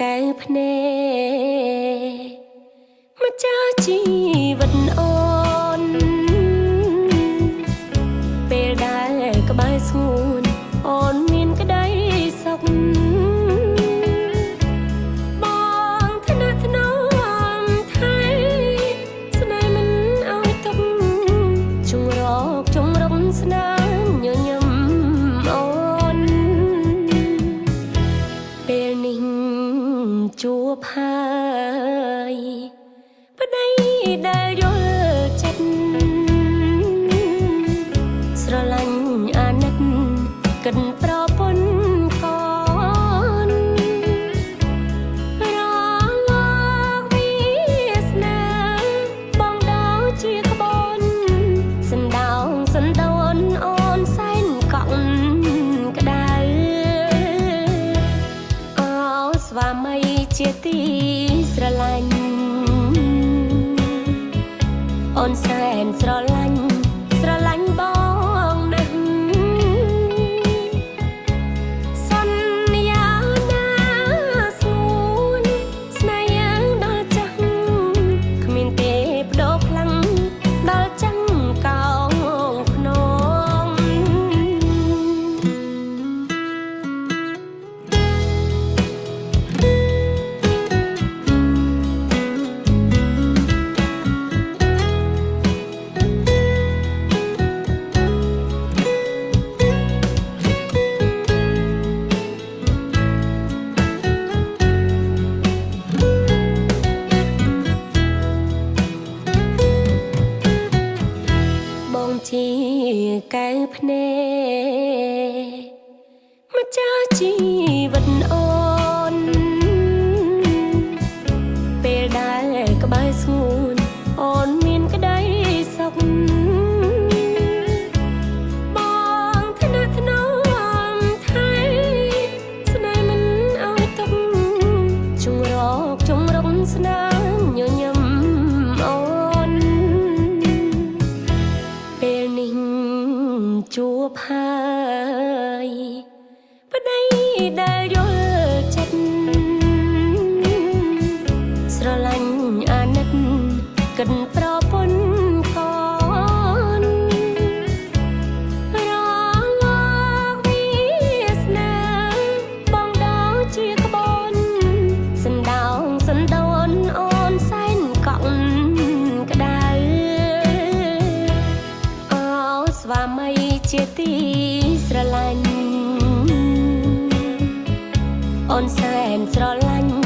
កែភ្នែកម្ចាស់ជីវិតអូនពេលដែលក្បែរស្ងួនអូនមានក្តីសុខបងថ្នាក់ថ្នមថៃស្នេហ៍មិនឲ្យទុកជងរកជងរំស្នាមញញឹមអូនពេលនេះជួបហើយប្តីដែលយល់ចិត្តស្រឡាញ់អាណិតគិតប្រពន្ធកូនរលកវាសនាបងដល់ជាក្បូនសណ្ដោងសណ្ដូនអូនសែនកក់ក្ដៅអោស្វាមីជាទីស្រឡាញ់អូនសែនស្រឡាញ់បងណាស់សន្យាណាស្ងួនស្នេហ៍យ៉ាងដល់ចាស់គ្មានទេបដូរខ្លាំងដល់ចាំងកោងភ្នំជាកែភ្នែកម្ចាស់ជីវិតអូនពេលដែលក្បែរស្ងួនអូនមានក្តីសុខបងថ្នាក់ថ្នមថៃស្នេហ៍មិនឲ្យទុកជងរកជងរំស្នាមញញឹមអូនពេលនេះជួបហើយប្តីដែលយល់ចិត្តស្រឡាញ់អាណិតគិតប្រពន្ធកូនរលកវាសនាបងដល់ជាក្បូនសណ្ដោងសណ្ដូនអូនសែនកក់ក្ដៅអោស្វាមីជាទីស្រឡាញ់អូនសែនស្រឡាញ់